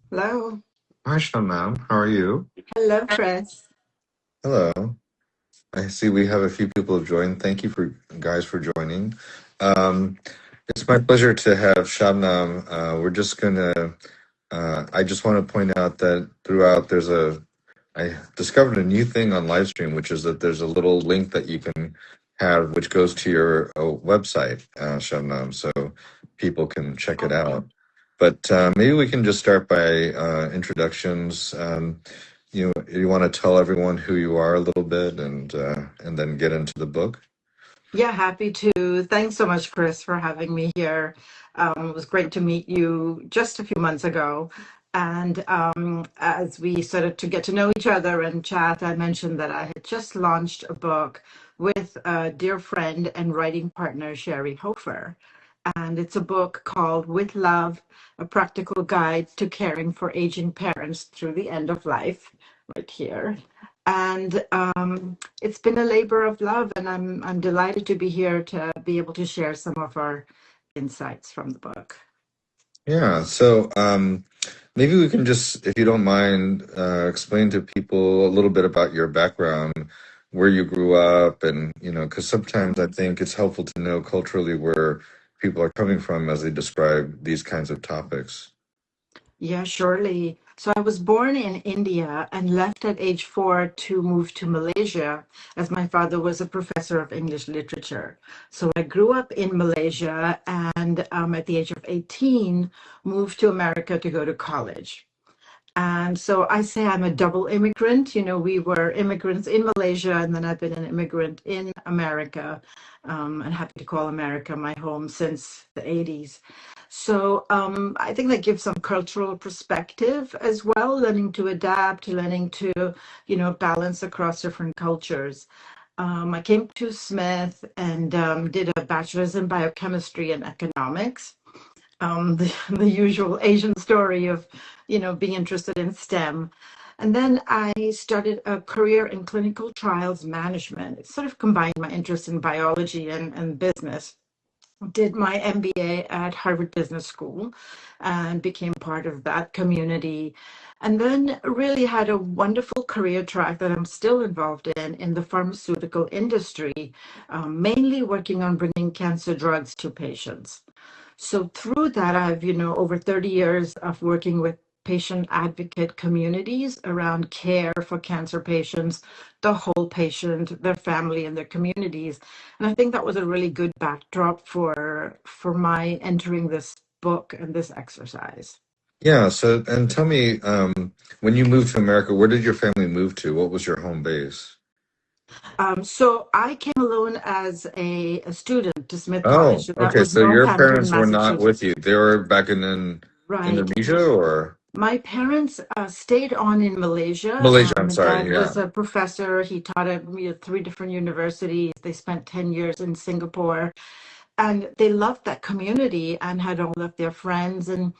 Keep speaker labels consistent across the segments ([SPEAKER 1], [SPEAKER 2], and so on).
[SPEAKER 1] Hello.
[SPEAKER 2] Hi, Shabnam. How are you?
[SPEAKER 1] Hello, Chris.
[SPEAKER 2] Hello. I see we have a few people have joined. Thank you for guys for joining. Um, it's my pleasure to have Shabnam. We're just gonna. I just want to point out that throughout I discovered a new thing on Livestream, which is that there's a little link that you can have, which goes to your website, Shabnam, so people can check it
[SPEAKER 1] Okay.
[SPEAKER 2] out. But maybe we can just start by introductions. You want to tell everyone who you are a little bit, and then get into the book.
[SPEAKER 1] Yeah, happy to. Thanks so much, Chris, for having me here. It was great to meet you just a few months ago. And as we started to get to know each other and chat, I mentioned that I had just launched a book with a dear friend and writing partner, Shari Hofer. And it's a book called With Love, A Practical Guide to Caring for Aging Parents Through the End of Life, right here. And it's been a labor of love, and I'm delighted to be here to be able to share some of our insights from the book.
[SPEAKER 2] Yeah, so maybe we can just, if you don't mind, explain to people a little bit about your background, where you grew up, and because sometimes I think it's helpful to know culturally where people are coming from as they describe these kinds of topics.
[SPEAKER 1] Yeah, surely. So I was born in India and left at age 4 to move to Malaysia, as my father was a professor of English literature. So I grew up in Malaysia and at the age of 18 moved to America to go to college. And so I say I'm a double immigrant. You know, we were immigrants in Malaysia, and then I've been an immigrant in America, and happy to call America my home since the 80s. So I think that gives some cultural perspective as well, learning to adapt, learning to, balance across different cultures. I came to Smith and did a bachelor's in biochemistry and economics, the usual Asian story of, being interested in STEM. And then I started a career in clinical trials management. It sort of combined my interest in biology and business. Did my MBA at Harvard Business School and became part of that community. And then really had a wonderful career track that I'm still involved in the pharmaceutical industry, mainly working on bringing cancer drugs to patients. So through that, I've, over 30 years of working with patient advocate communities around care for cancer patients, the whole patient, their family, and their communities. And I think that was a really good backdrop for my entering this book and this exercise.
[SPEAKER 2] Yeah, so and tell me, when you moved to America, where did your family move to? What was your home base?
[SPEAKER 1] So I came alone as a student to Smith College.
[SPEAKER 2] Oh,
[SPEAKER 1] So that
[SPEAKER 2] okay.
[SPEAKER 1] was
[SPEAKER 2] So your
[SPEAKER 1] Northampton,
[SPEAKER 2] parents were not with
[SPEAKER 1] Massachusetts.
[SPEAKER 2] you. They were back in
[SPEAKER 1] Right.
[SPEAKER 2] Indonesia or
[SPEAKER 1] My parents stayed on in Malaysia.
[SPEAKER 2] Malaysia. I'm
[SPEAKER 1] My
[SPEAKER 2] sorry.
[SPEAKER 1] dad
[SPEAKER 2] Yeah.
[SPEAKER 1] was a professor. He taught at three different universities. They spent 10 years in Singapore, and they loved that community and had all of their friends. And,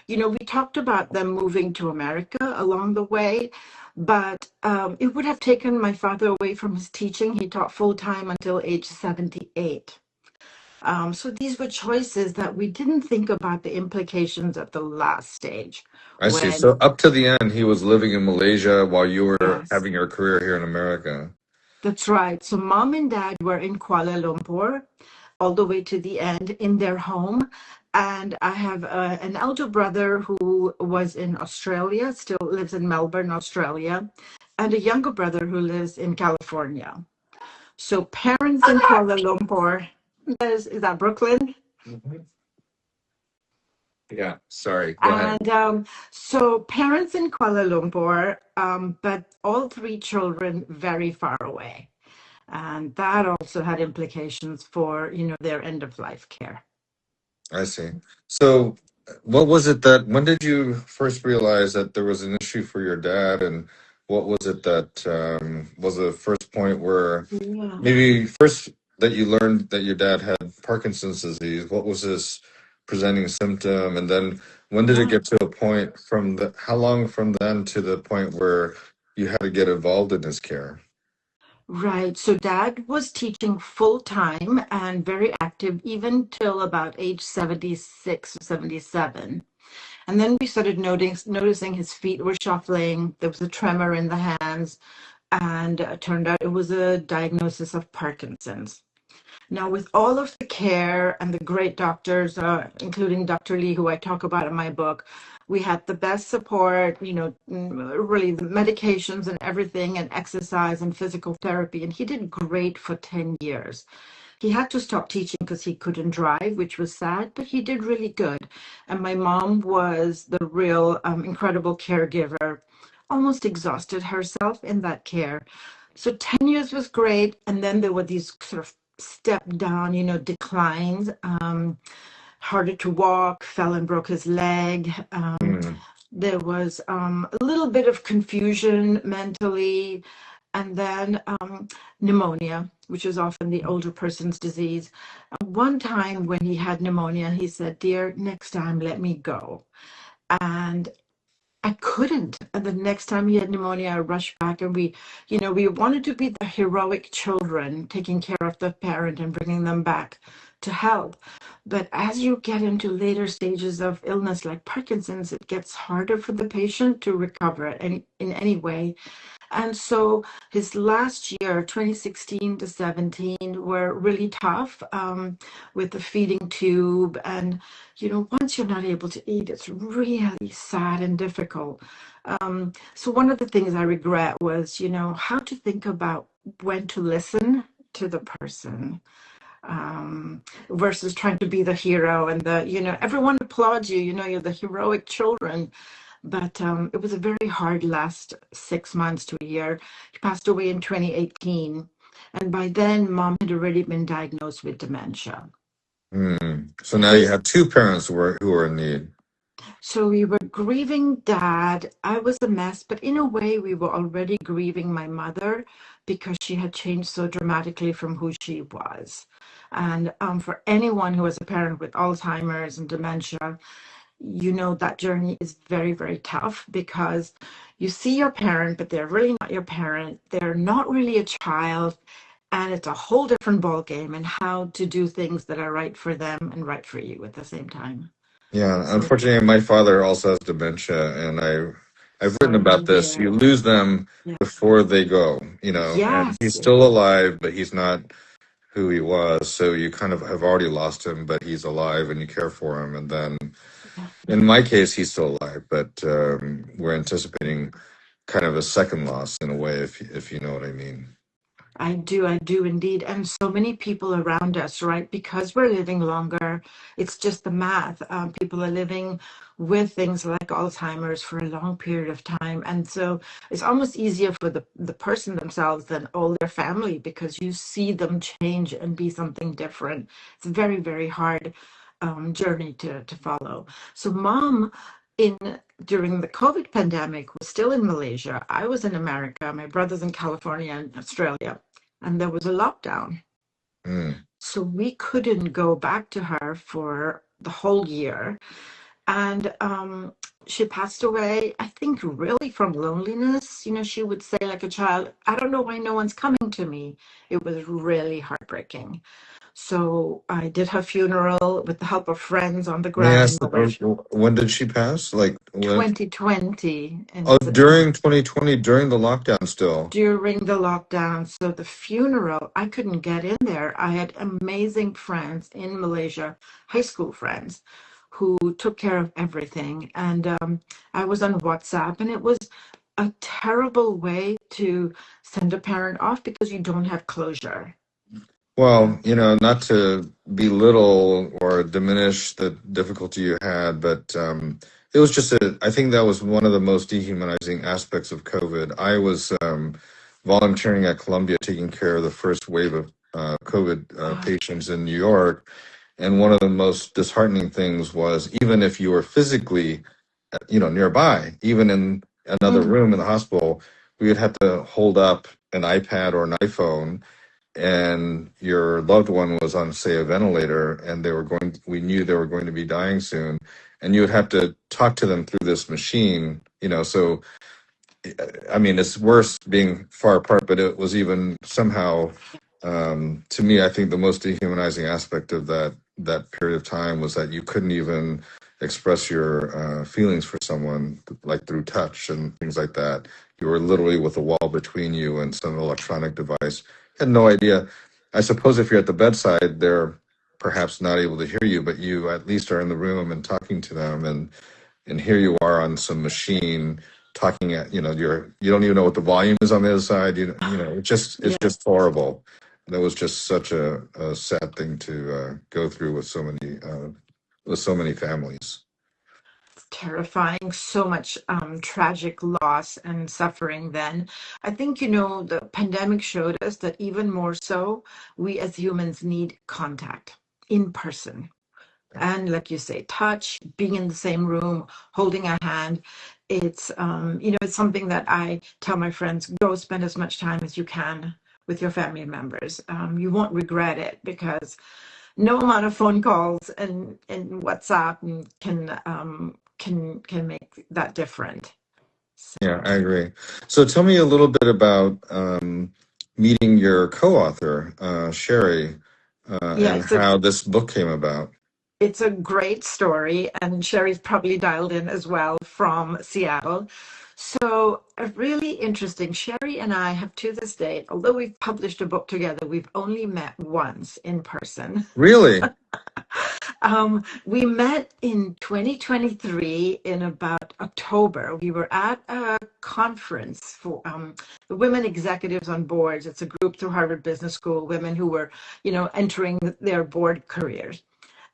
[SPEAKER 1] we talked about them moving to America along the way, but it would have taken my father away from his teaching. He taught full time until age 78. So these were choices that we didn't think about the implications at the last stage
[SPEAKER 2] I see.
[SPEAKER 1] when,
[SPEAKER 2] So up to the end, he was living in Malaysia while you were
[SPEAKER 1] yes,
[SPEAKER 2] having your career here in America.
[SPEAKER 1] that's right. So mom and dad were in Kuala Lumpur all the way to the end in their home. And I have an elder brother who was in Australia, still lives in Melbourne, Australia, and a younger brother who lives in California. So parents in Kuala Lumpur, is that Brooklyn?
[SPEAKER 2] Mhm. Yeah. Sorry. Go ahead.
[SPEAKER 1] And so parents in Kuala Lumpur, but all three children very far away. And that also had implications for, their end of life care.
[SPEAKER 2] I see. So, what was it that, when did you first realize that there was an issue for your dad? And what was it that was the first point where
[SPEAKER 1] Yeah.
[SPEAKER 2] maybe first that you learned that your dad had Parkinson's disease? What was his presenting symptom? And then when did it
[SPEAKER 1] Yeah.
[SPEAKER 2] get to a point how long from then to the point where you had to get involved in his care?
[SPEAKER 1] Right. So dad was teaching full time and very active even till about age 76 or 77. And then we started noticing his feet were shuffling. There was a tremor in the hands, and it turned out it was a diagnosis of Parkinson's. Now, with all of the care and the great doctors, including Dr. Lee, who I talk about in my book, we had the best support, really the medications and everything, and exercise and physical therapy. And he did great for 10 years. He had to stop teaching because he couldn't drive, which was sad, but he did really good. And my mom was the real incredible caregiver, almost exhausted herself in that care. So 10 years was great. And then there were these sort of step down, declines, harder to walk, fell and broke his leg.
[SPEAKER 2] Mm.
[SPEAKER 1] There was a little bit of confusion mentally, and then pneumonia, which is often the older person's disease. One time when he had pneumonia, he said, "Dear, next time let me go." And I couldn't. And the next time he had pneumonia, I rushed back, and we wanted to be the heroic children, taking care of the parent and bringing them back to health. But as you get into later stages of illness like Parkinson's, it gets harder for the patient to recover in any way. And so his last year, 2016 to 17, were really tough with the feeding tube. And, once you're not able to eat, it's really sad and difficult. So one of the things I regret was, how to think about when to listen to the person versus trying to be the hero and everyone applauds you, you're the heroic children. But it was a very hard last 6 months to a year. He passed away in 2018. And by then, mom had already been diagnosed with dementia.
[SPEAKER 2] Mm. So now you have two parents who are in need.
[SPEAKER 1] So we were grieving dad. I was a mess, but in a way, we were already grieving my mother because she had changed so dramatically from who she was. And for anyone who has a parent with Alzheimer's and dementia, that journey is very, very tough because you see your parent, but they're really not your parent. They're not really a child. And it's a whole different ballgame and how to do things that are right for them and right for you at the same time.
[SPEAKER 2] Yeah,
[SPEAKER 1] So
[SPEAKER 2] unfortunately, my father also has dementia, and I've written
[SPEAKER 1] sorry to
[SPEAKER 2] about this.
[SPEAKER 1] hear.
[SPEAKER 2] You lose them
[SPEAKER 1] Yeah.
[SPEAKER 2] before they go, and
[SPEAKER 1] Yes.
[SPEAKER 2] he's still alive, but he's not who he was. So you kind of have already lost him, but he's alive, and you care for him. And then,
[SPEAKER 1] Yeah.
[SPEAKER 2] in my case, he's still alive, but we're anticipating kind of a second loss in a way, if you know what I mean.
[SPEAKER 1] I do indeed. And so many people around us, right? Because we're living longer, it's just the math. People are living with things like Alzheimer's for a long period of time. And so it's almost easier for the person themselves than all their family because you see them change and be something different. It's a very, very hard journey to follow. So mom in during the COVID pandemic was still in Malaysia. I was in America. My brother's in California and Australia, and there was a lockdown.
[SPEAKER 2] Mm.
[SPEAKER 1] So we couldn't go back to her for the whole year. And she passed away, I think, really from loneliness. She would say, like a child, "I don't know why no one's coming to me." It was really heartbreaking. So I did her funeral with the help of friends on the
[SPEAKER 2] May I
[SPEAKER 1] ground in
[SPEAKER 2] ask,
[SPEAKER 1] Malaysia.
[SPEAKER 2] when did she pass? Like when?
[SPEAKER 1] 2020 in
[SPEAKER 2] Oh,
[SPEAKER 1] September.
[SPEAKER 2] during 2020, during the lockdown still.
[SPEAKER 1] During the lockdown. So the funeral, I couldn't get in there. I had amazing friends in Malaysia, high school friends, who took care of everything. And I was on WhatsApp, and it was a terrible way to send a parent off because you don't have closure.
[SPEAKER 2] Well, not to belittle or diminish the difficulty you had, but it was just I think that was one of the most dehumanizing aspects of COVID. I was volunteering at Columbia, taking care of the first wave of COVID
[SPEAKER 1] Ah,
[SPEAKER 2] patients in New York. And one of the most disheartening things was even if you were physically, nearby, even in another
[SPEAKER 1] mm,
[SPEAKER 2] room in the hospital, we would have to hold up an iPad or an iPhone, and your loved one was on, say, a ventilator, and we knew they were going to be dying soon, and you would have to talk to them through this machine, so I mean, it's worse being far apart, but it was even somehow, to me, I think the most dehumanizing aspect of that period of time was that you couldn't even express your feelings for someone, like through touch and things like that. You were literally with a wall between you and some electronic device. Had no idea. I suppose if you're at the bedside, they're perhaps not able to hear you, but you at least are in the room and talking to them, and here you are on some machine talking at, you don't even know what the volume is on the other side. It's
[SPEAKER 1] Yeah,
[SPEAKER 2] just horrible. That was just such a sad thing to go through with so many families.
[SPEAKER 1] terrifying. So much tragic loss and suffering then. I think, the pandemic showed us that even more so, we as humans need contact in person. And like you say, touch, being in the same room, holding a hand. It's something that I tell my friends, go spend as much time as you can with your family members. You won't regret it, because no amount of phone calls and WhatsApp can make that different.
[SPEAKER 2] Yeah,
[SPEAKER 1] So
[SPEAKER 2] I agree. So tell me a little bit about meeting your co-author, Sherry,
[SPEAKER 1] yeah,
[SPEAKER 2] and how this book came about.
[SPEAKER 1] it's a great story, and Sherry's probably dialed in as well from Seattle. So, really interesting. Sherry and I have, to this date, although we've published a book together, we've only met once in person.
[SPEAKER 2] Really?
[SPEAKER 1] We met in 2023 in about October. We were at a conference for the women executives on boards. It's a group through Harvard Business School, women who were, entering their board careers.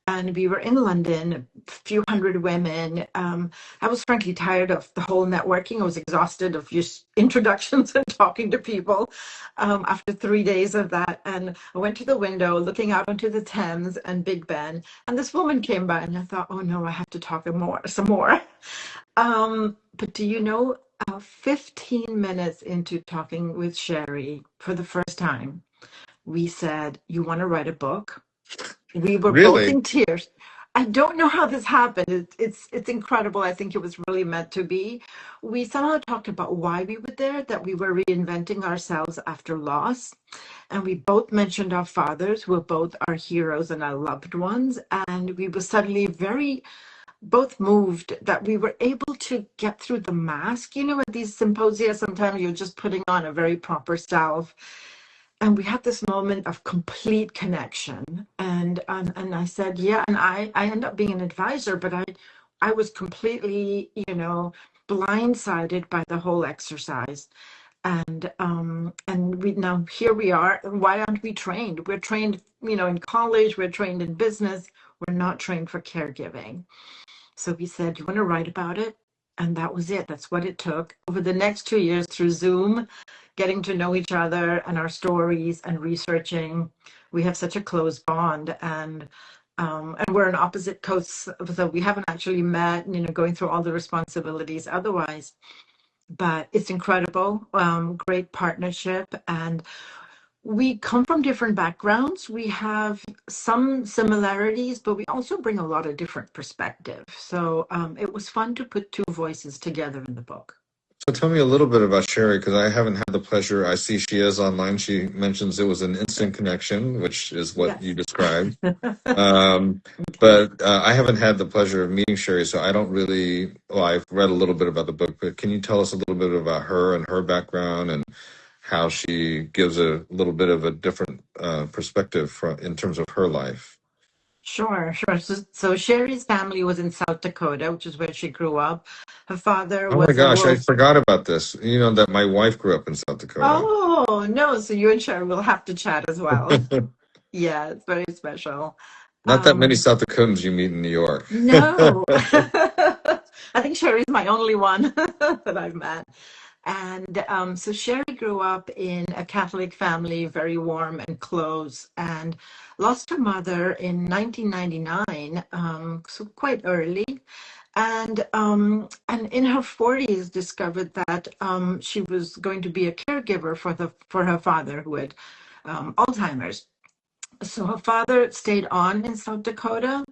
[SPEAKER 1] And we were in London, a few hundred women. I was frankly tired of the whole networking. I was exhausted of just introductions and talking to people after 3 days of that. And I went to the window looking out onto the Thames and Big Ben. And this woman came by, and I thought, oh no, I have to talk some more. But do you know, 15 minutes into talking with Sherry for the first time, we said, you want to write a book? We were both
[SPEAKER 2] Really?
[SPEAKER 1] in tears. I don't know how this happened. It's incredible. I think it was really meant to be. We somehow talked about why we were there, that we were reinventing ourselves after loss. And we both mentioned our fathers, who were both our heroes and our loved ones. And we were suddenly very both moved that we were able to get through the mask. At these symposia, sometimes you're just putting on a very proper self, and we had this moment of complete connection. And I said, yeah. And I ended up being an advisor, but I was completely, blindsided by the whole exercise. And we now, here we are. Why aren't we trained? We're trained, in college, we're trained in business, we're not trained for caregiving. So we said, you want to write about it? And that was it. That's what it took. Over the next 2 years, through Zoom, getting to know each other and our stories and researching, we have such a close bond. And we're on opposite coasts, so we haven't actually met, going through all the responsibilities otherwise. But it's incredible, great partnership. And we come from different backgrounds. We have some similarities, but we also bring a lot of different perspectives. So it was fun to put two voices together in the book.
[SPEAKER 2] So tell me a little bit about Sherry, because I haven't had the pleasure. I see she is online. She mentions it was an instant connection, which is what you
[SPEAKER 1] Yes.
[SPEAKER 2] described. Um,
[SPEAKER 1] Okay.
[SPEAKER 2] but I haven't had the pleasure of meeting Sherry, so I don't really. Well, I've read a little bit about the book, but can you tell us a little bit about her and her background and how she gives a little bit of a different perspective in terms of her life?
[SPEAKER 1] Sure, sure. So Sherry's family was in South Dakota, which is where she grew up. Her father
[SPEAKER 2] Oh my
[SPEAKER 1] was a
[SPEAKER 2] gosh, I
[SPEAKER 1] world.
[SPEAKER 2] forgot about this. You know that my wife grew up in South Dakota.
[SPEAKER 1] Oh, no. So you and Sherry will have to chat as well. Yeah, it's very special.
[SPEAKER 2] Not that many
[SPEAKER 1] Um,
[SPEAKER 2] South Dakotans you meet in New York.
[SPEAKER 1] no. I think Sherry's my only one that I've met. And so Sherry grew up in a Catholic family, very warm and close, and lost her mother in 1999, so quite early. And in her 40s discovered that she was going to be a caregiver for her father, who had Alzheimer's. So her father stayed on in South Dakota,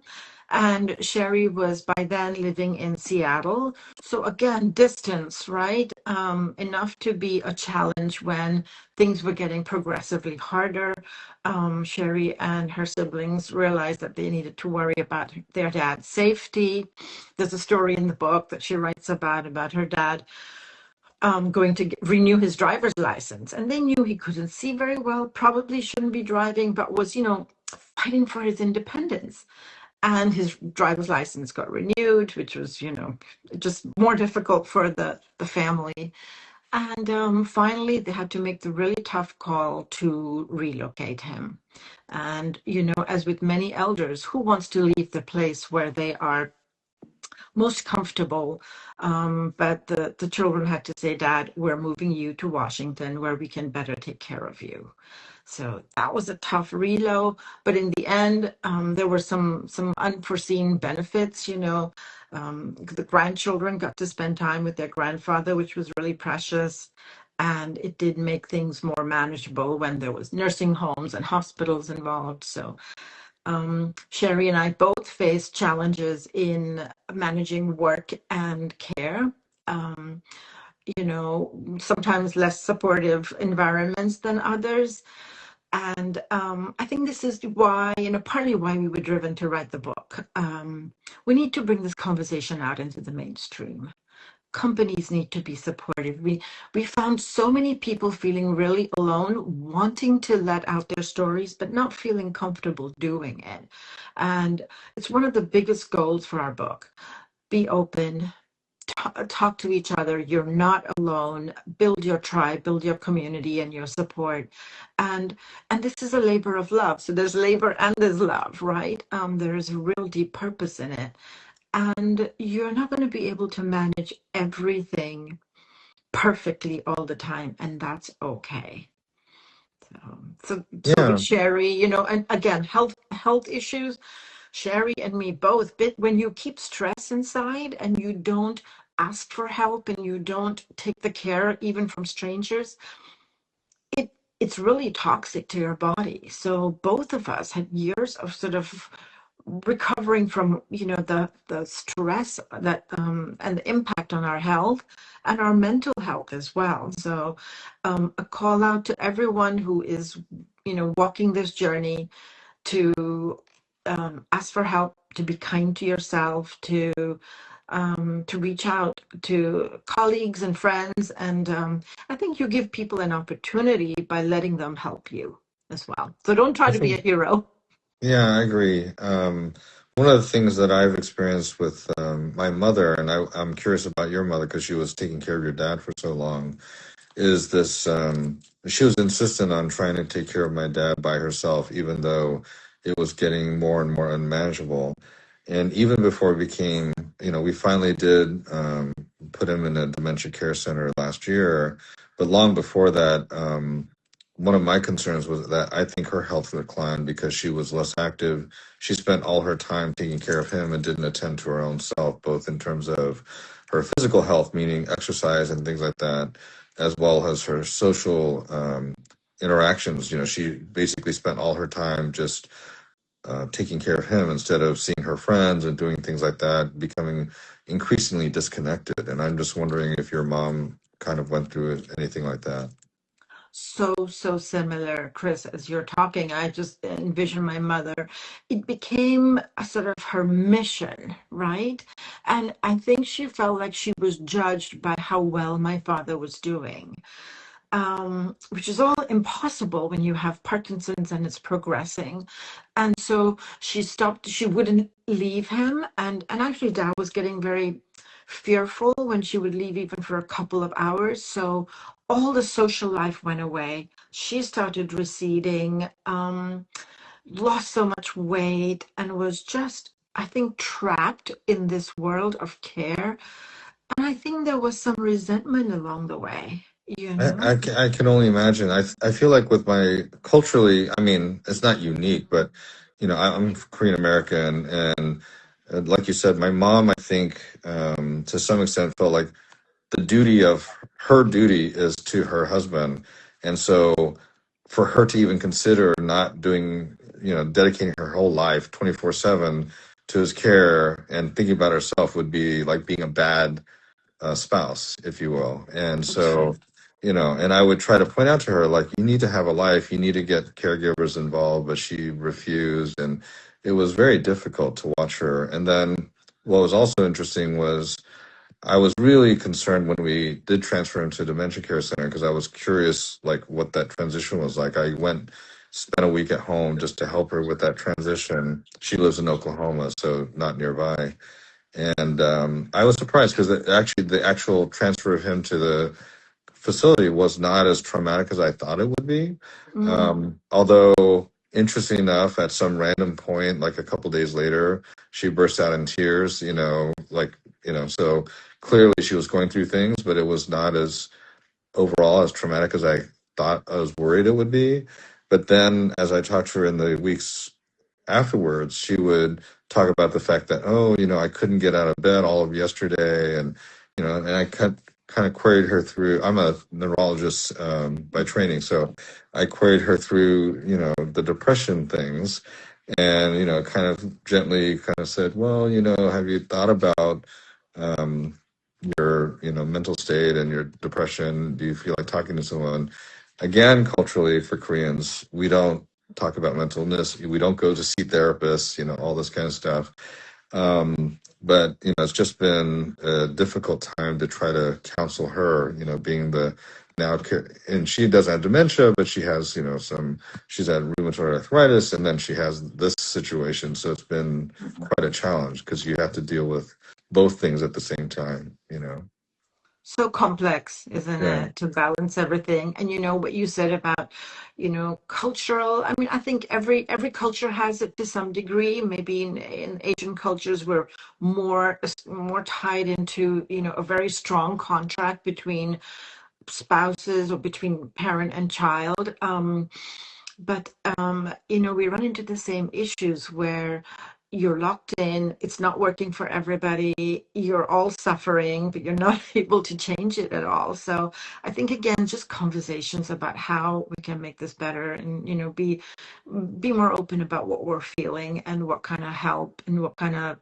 [SPEAKER 1] and Sherry was by then living in Seattle. So again, distance, right? enough to be a challenge when things were getting progressively harder. Sherry and her siblings realized that they needed to worry about their dad's safety. There's a story in the book that she writes about her dad going to renew his driver's license. And they knew he couldn't see very well, probably shouldn't be driving, but was, fighting for his independence. And his driver's license got renewed, which was, just more difficult for the family. And finally, they had to make the really tough call to relocate him. And, as with many elders, who wants to leave the place where they are most comfortable? But the children had to say, Dad, we're moving you to Washington where we can better take care of you. So that was a tough relo, but in the end, there were some unforeseen benefits. The grandchildren got to spend time with their grandfather, which was really precious, and it did make things more manageable when there was nursing homes and hospitals involved. So Sherry and I both faced challenges in managing work and care. Sometimes less supportive environments than others. And I think this is why, partly why we were driven to write the book. We need to bring this conversation out into the mainstream. Companies need to be supportive. We found so many people feeling really alone, wanting to let out their stories, but not feeling comfortable doing it. And it's one of the biggest goals for our book. Be open, talk to each other. You're not alone. Build your tribe, build your community and your support. And this is a labor of love. So there's labor and there's love, right? There is a real deep purpose in it. And you're not going to be able to manage everything perfectly all the time, and that's okay. So with
[SPEAKER 2] Yeah.
[SPEAKER 1] Sherry, and again, health issues, Sherry and me both, when you keep stress inside and you don't ask for help and you don't take the care even from strangers, it's really toxic to your body. So both of us had years of sort of recovering from the stress that and the impact on our health and our mental health as well. So a call out to everyone who is walking this journey to ask for help, to be kind to yourself, to reach out to colleagues and friends. And I think you give people an opportunity by letting them help you as well. So don't try
[SPEAKER 2] I
[SPEAKER 1] to be a
[SPEAKER 2] think,
[SPEAKER 1] hero.
[SPEAKER 2] yeah, I agree. One of the things that I've experienced with my mother, and I'm curious about your mother because she was taking care of your dad for so long, is this she was insistent on trying to take care of my dad by herself, even though it was getting more and more unmanageable. And even before it became, we finally did put him in a dementia care center last year. But long before that, one of my concerns was that I think her health declined because she was less active. She spent all her time taking care of him and didn't attend to her own self, both in terms of her physical health, meaning exercise and things like that, as well as her social interactions. She basically spent all her time just taking care of him instead of seeing her friends and doing things like that, becoming increasingly disconnected. And I'm just wondering if your mom kind of went through anything like that.
[SPEAKER 1] So similar, Chris, as you're talking. I just envision my mother. It became a sort of her mission, right? And I think she felt like she was judged by how well my father was doing, which is all impossible when you have Parkinson's and it's progressing. And so she stopped, she wouldn't leave him. And actually, Dad was getting very fearful when she would leave even for a couple of hours. So all the social life went away. She started receding, lost so much weight, and was just, I think, trapped in this world of care. And I think there was some resentment along the way, you know?
[SPEAKER 2] I can only imagine. I feel like with my culturally, I mean, it's not unique, but I'm Korean American, and like you said, my mom, I think, to some extent, felt like the duty of her duty is to her husband, and so for her to even consider not doing, dedicating her whole life 24/7 to his care and thinking about herself would be like being a bad spouse, if you will. And
[SPEAKER 1] That's right.
[SPEAKER 2] so, and I would try to point out to her, like, you need to have a life, you need to get caregivers involved, but she refused. And it was very difficult to watch her. And then what was also interesting was I was really concerned when we did transfer him to dementia care center because I was curious, like, what that transition was like. I went, spent a week at home just to help her with that transition. She lives in Oklahoma, so not nearby. And I was surprised because actually the actual transfer of him to the facility was not as traumatic as I thought it would be.
[SPEAKER 1] Mm.
[SPEAKER 2] Although, interesting enough, at some random point, like a couple days later, she burst out in tears, so clearly she was going through things, but it was not as overall as traumatic as I thought I was worried it would be. But then as I talked to her in the weeks afterwards, she would talk about the fact that, oh, I couldn't get out of bed all of yesterday. And I kind of queried her through, I'm a neurologist by training. So I queried her through, the depression things and, kind of gently kind of said, well, have you thought about, um, your mental state and your depression? Do you feel like talking to someone? Again, culturally for Koreans, we don't talk about mental illness. We don't go to see therapists, all this kind of stuff. But it's just been a difficult time to try to counsel her, being the now, and she doesn't have dementia, but she has, she's had rheumatoid arthritis, and then she has this situation. So it's been quite a challenge because you have to deal with both things at the same time.
[SPEAKER 1] So complex, isn't
[SPEAKER 2] Yeah.
[SPEAKER 1] it, to balance everything? And what you said about, cultural. I mean, I think every culture has it to some degree. Maybe in Asian cultures, we're more tied into, a very strong contract between spouses or between parent and child. But we run into the same issues where you're locked in, it's not working for everybody, you're all suffering, but you're not able to change it at all. So I think, again, just conversations about how we can make this better and, be more open about what we're feeling and what kind of help and what kind of,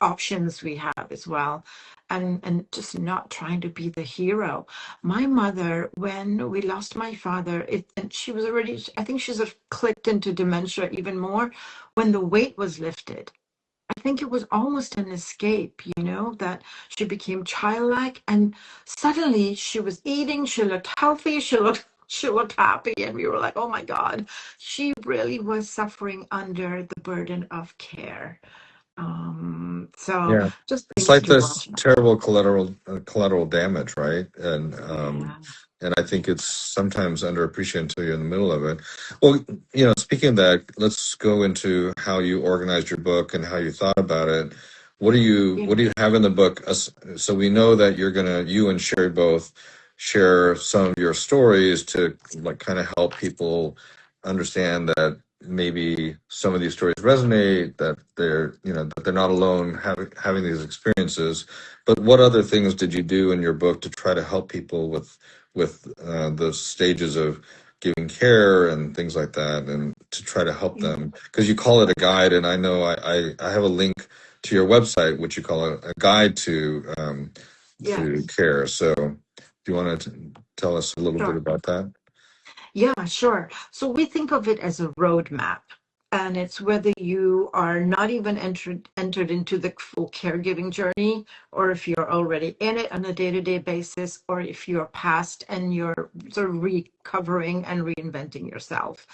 [SPEAKER 1] options we have as well. And just not trying to be the hero. My mother, when we lost my father, and she was already, I think she's clicked into dementia even more when the weight was lifted. I think it was almost an escape, that she became childlike and suddenly she was eating, she looked healthy, she looked happy, and we were like, oh my God, she really was suffering under the burden of care. So
[SPEAKER 2] Yeah.
[SPEAKER 1] just
[SPEAKER 2] It's
[SPEAKER 1] things
[SPEAKER 2] like
[SPEAKER 1] to
[SPEAKER 2] this
[SPEAKER 1] watch out for.
[SPEAKER 2] terrible collateral damage, right?
[SPEAKER 1] Yeah.
[SPEAKER 2] And I think it's sometimes underappreciated until you're in the middle of it. Well, speaking of that, let's go into how you organized your book and how you thought about it. What do
[SPEAKER 1] Yeah.
[SPEAKER 2] you have in the book? So we know that you and Sherry both share some of your stories to like kind of help people understand that maybe some of these stories resonate, that they're not alone having these experiences. But what other things did you do in your book to try to help people with the stages of giving care and things like that, and to try to help
[SPEAKER 1] Yeah.
[SPEAKER 2] them? Because you call it a guide, and I know I have a link to your website, which you call a guide to
[SPEAKER 1] Yes.
[SPEAKER 2] care. So do you want to tell us a little bit
[SPEAKER 1] Sure.
[SPEAKER 2] about that?
[SPEAKER 1] Yeah, sure. So we think of it as a roadmap, and it's whether you are not even entered into the full caregiving journey, or if you're already in it on a day-to-day basis, or if you're past and you're sort of recovering and reinventing yourself.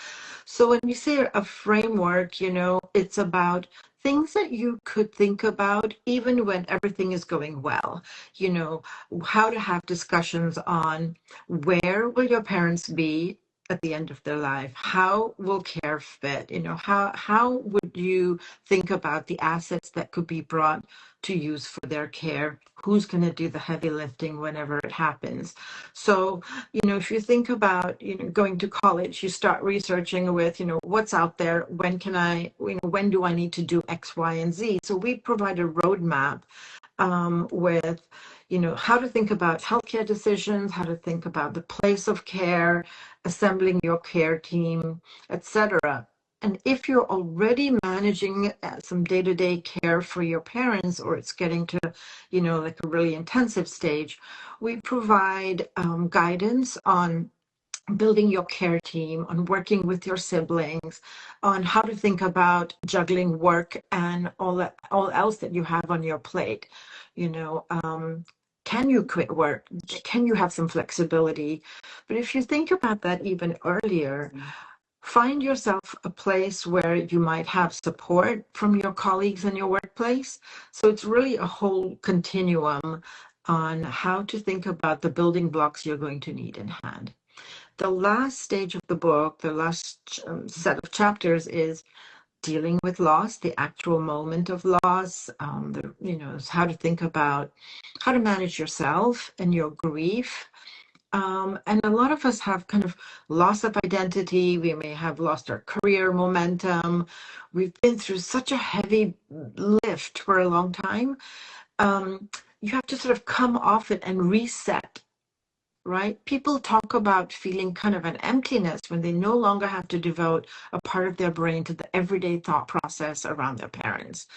[SPEAKER 1] So when we say a framework, it's about things that you could think about even when everything is going well. You know, how to have discussions on where will your parents be at the end of their life? How will care fit? How would you think about the assets that could be brought to use for their care? Who's going to do the heavy lifting whenever it happens? So, if you think about, going to college, you start researching with, what's out there, when do I need to do X, Y, and Z? So we provide a roadmap with how to think about healthcare decisions, how to think about the place of care, assembling your care team, etc. And if you're already managing some day-to-day care for your parents, or it's getting to, like a really intensive stage, we provide guidance on building your care team, on working with your siblings, on how to think about juggling work and all else that you have on your plate. Can you quit work? Can you have some flexibility? But if you think about that even earlier, find yourself a place where you might have support from your colleagues in your workplace. So it's really a whole continuum on how to think about the building blocks you're going to need in hand. The last stage of the book, the last set of chapters, is dealing with loss, the actual moment of loss, how to think about how to manage yourself and your grief. And a lot of us have kind of loss of identity. We may have lost our career momentum. We've been through such a heavy lift for a long time. You have to sort of come off it and reset, right? People talk about feeling kind of an emptiness when they no longer have to devote a part of their brain to the everyday thought process around their parents.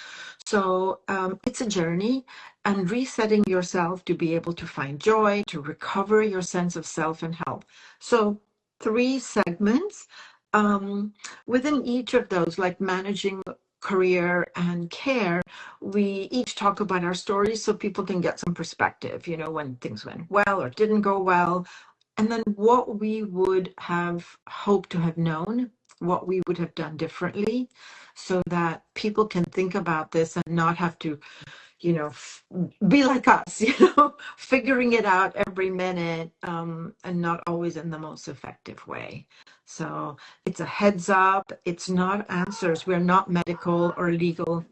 [SPEAKER 1] So it's a journey, and resetting yourself to be able to find joy, to recover your sense of self and health. So 3 segments. Within each of those, like managing career and care, we each talk about our stories so people can get some perspective, when things went well or didn't go well, and then what we would have hoped to have known, what we would have done differently, so that people can think about this and not have to, be like us, figuring it out every minute, and not always in the most effective way. So it's a heads up. It's not answers. We're not medical or legal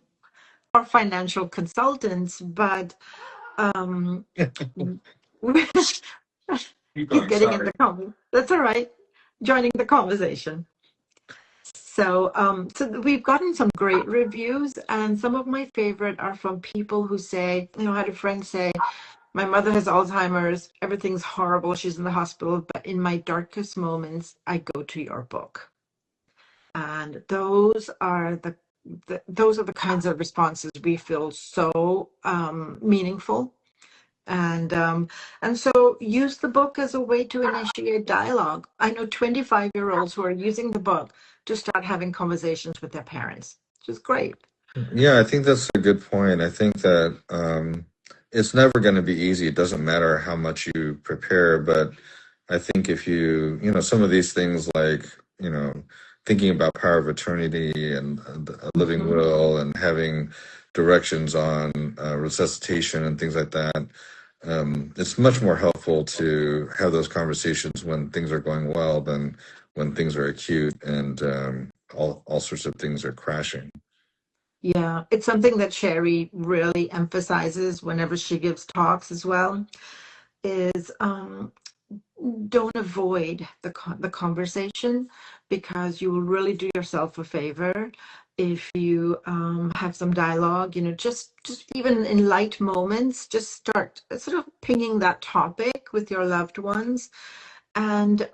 [SPEAKER 1] or financial consultants, but
[SPEAKER 2] Keep
[SPEAKER 1] he's
[SPEAKER 2] going.
[SPEAKER 1] getting in
[SPEAKER 2] Sorry.
[SPEAKER 1] the comment. That's all right. Joining the conversation. So we've gotten some great reviews, and some of my favorite are from people who say, I had a friend say, my mother has Alzheimer's, everything's horrible, she's in the hospital, but in my darkest moments, I go to your book. And those are the kinds of responses we feel so meaningful. And so use the book as a way to initiate dialogue. I know 25-year-olds who are using the book to start having conversations with their parents, which is great.
[SPEAKER 2] Yeah, I think that's a good point. I think that it's never going to be easy. It doesn't matter how much you prepare, but I think if some of these things like, thinking about power of attorney and a living
[SPEAKER 1] Mhm.
[SPEAKER 2] will and having directions on resuscitation and things like that, it's much more helpful to have those conversations when things are going well than when things are acute and all sorts of things are crashing.
[SPEAKER 1] Yeah, it's something that Sherry really emphasizes whenever she gives talks as well, is don't avoid the conversation, because you will really do yourself a favor if you have some dialogue, just even in light moments, just start sort of pinging that topic with your loved ones. And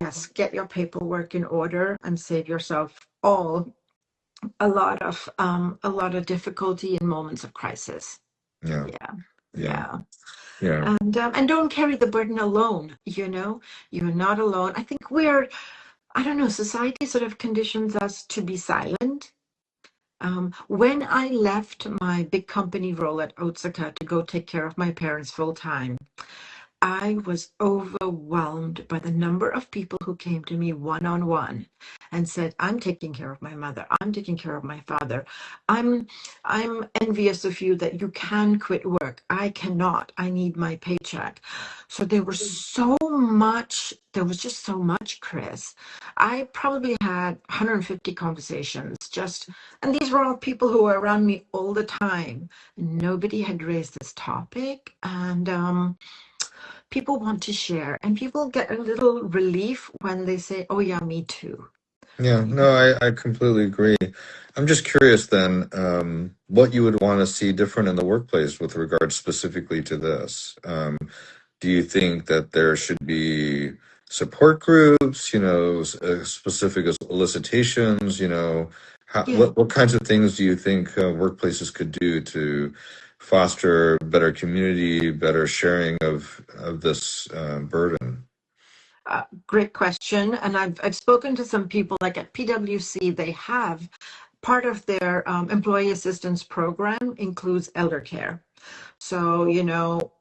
[SPEAKER 1] yes, get your paperwork in order and save yourself all a lot of difficulty in moments of crisis.
[SPEAKER 2] Yeah,
[SPEAKER 1] Yeah,
[SPEAKER 2] yeah,
[SPEAKER 1] yeah.
[SPEAKER 2] yeah,
[SPEAKER 1] And don't carry the burden alone. You're not alone. I think I don't know, society sort of conditions us to be silent. When I left my big company role at Otsuka to go take care of my parents full time, I was overwhelmed by the number of people who came to me one-on-one and said, I'm taking care of my mother. I'm taking care of my father. I'm I'm envious of you that you can quit work. I cannot. I need my paycheck. So there was just so much, Chris. I probably had 150 conversations and these were all people who were around me all the time. Nobody had raised this topic, and people want to share, and people get a little relief when they say, oh yeah, me too.
[SPEAKER 2] yeah. No, I completely agree. I'm just curious then, what you would want to see different in the workplace with regards specifically to this. Do you think that there should be support groups, specific solicitations,
[SPEAKER 1] Yeah.
[SPEAKER 2] what kinds of things do you think workplaces could do to foster better community, better sharing of this burden?
[SPEAKER 1] Great question. And I've spoken to some people, like at PwC, they have part of their employee assistance program includes elder care. So,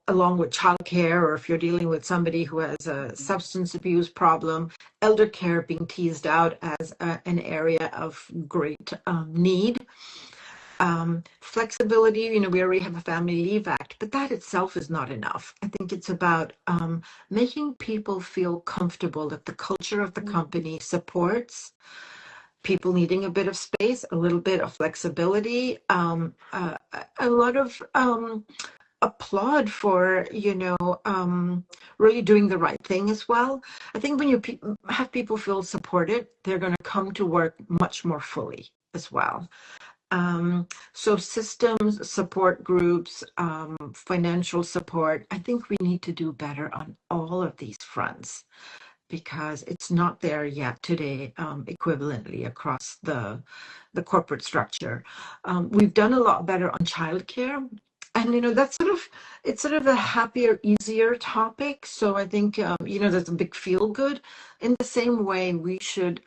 [SPEAKER 1] along with childcare, or if you're dealing with somebody who has a substance abuse problem, elder care being teased out as an area of great need. Flexibility, we already have a Family Leave Act, but that itself is not enough. I think it's about making people feel comfortable that the culture of the company supports people needing a bit of space, a little bit of flexibility, a lot of applaud for really doing the right thing as well. I think when you have people feel supported, they're going to come to work much more fully as well. So systems, support groups, financial support, I think we need to do better on all of these fronts because it's not there yet today, equivalently across the corporate structure. We've done a lot better on childcare. And that's it's sort of a happier, easier topic. So I think there's a big feel good. In the same way, we should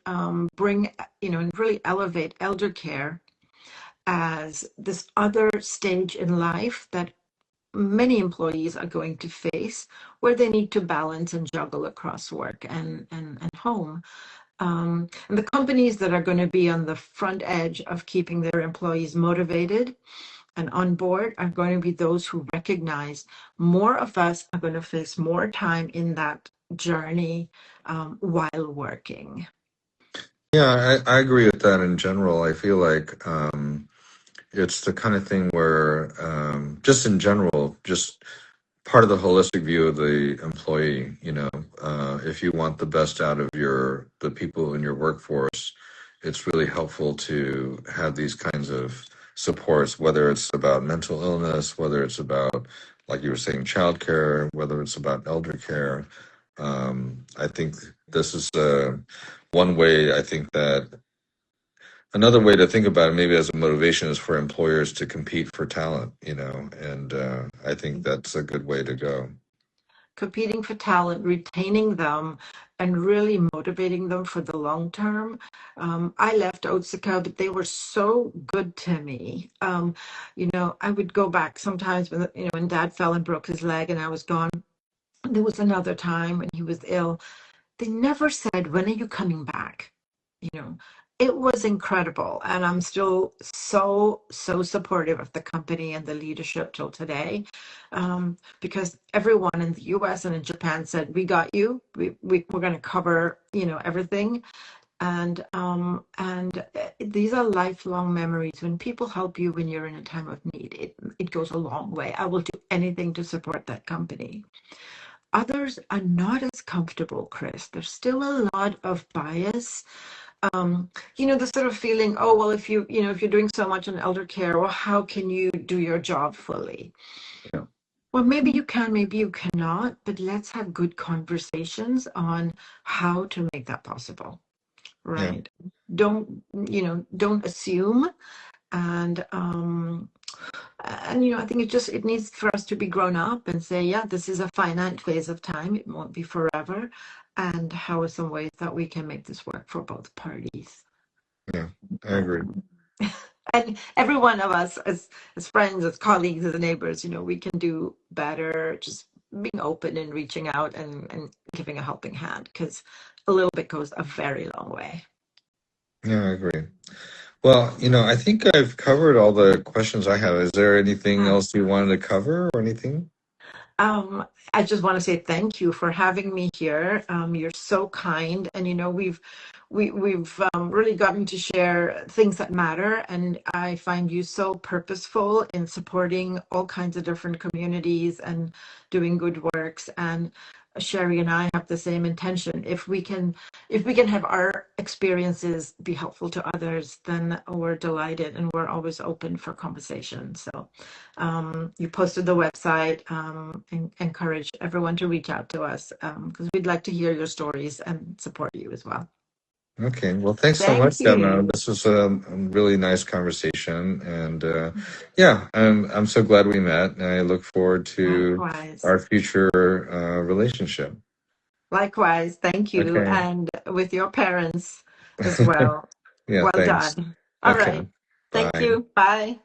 [SPEAKER 1] bring and really elevate elder care as this other stage in life that many employees are going to face, where they need to balance and juggle across work and home. And the companies that are going to be on the front edge of keeping their employees motivated and on board are going to be those who recognize more of us are going to face more time in that journey while working.
[SPEAKER 2] Yeah, I agree with that in general. I feel like it's the kind of thing where, just in general, just part of the holistic view of the employee, if you want the best out of the people in your workforce, it's really helpful to have these kinds of supports, whether it's about mental illness, whether it's about, like you were saying, childcare, whether it's about elder care. I think this is one way. I think that another way to think about it, maybe as a motivation, is for employers to compete for talent, and I think that's a good way to go.
[SPEAKER 1] Competing for talent, retaining them, and really motivating them for the long term. I left Otsuka, but they were so good to me. I would go back sometimes when Dad fell and broke his leg and I was gone. There was another time when he was ill. They never said, "When are you coming back?" You know, it was incredible. And I'm still so, so supportive of the company and the leadership till today. Because everyone in the US and in Japan said, "We got you. We're going to cover, everything." And these are lifelong memories. When people help you when you're in a time of need, it goes a long way. I will do anything to support that company. Others are not as comfortable, Chris. There's still a lot of bias. The sort of feeling, oh, well, if you're doing so much on elder care, well, how can you do your job fully?
[SPEAKER 2] Yeah.
[SPEAKER 1] Well, maybe you can, maybe you cannot, but let's have good conversations on how to make that possible,
[SPEAKER 2] Yeah.
[SPEAKER 1] right? Don't assume. And I think it needs for us to be grown up and say, yeah, this is a finite phase of time. It won't be forever. And how are some ways that we can make this work for both parties?
[SPEAKER 2] Yeah, I agree.
[SPEAKER 1] And every one of us, as friends, as colleagues, as neighbors, we can do better. Just being open and reaching out and giving a helping hand, because a little bit goes a very long way.
[SPEAKER 2] Yeah, I agree. Well, I think I've covered all the questions I have. Is there anything else you wanted to cover or anything?
[SPEAKER 1] Um, I just want to say thank you for having me here. You're so kind, and we've really gotten to share things that matter, and I find you so purposeful in supporting all kinds of different communities and doing good works. And Sherry and I have the same intention. If we can if we can have our experiences be helpful to others, then we're delighted, and we're always open for conversation. So you posted the website, and encourage everyone to reach out to us, because we'd like to hear your stories and support you as well.
[SPEAKER 2] Okay, well, thanks so much,
[SPEAKER 1] Thank
[SPEAKER 2] Shabnam.
[SPEAKER 1] you.
[SPEAKER 2] This was a really nice conversation, and yeah, I'm so glad we met, and I look forward to
[SPEAKER 1] Likewise.
[SPEAKER 2] our future relationship.
[SPEAKER 1] Likewise. Thank you.
[SPEAKER 2] Okay.
[SPEAKER 1] And with your parents as well.
[SPEAKER 2] Yeah,
[SPEAKER 1] Well
[SPEAKER 2] thanks.
[SPEAKER 1] done. All
[SPEAKER 2] Okay,
[SPEAKER 1] right. Thank
[SPEAKER 2] bye.
[SPEAKER 1] you. Bye.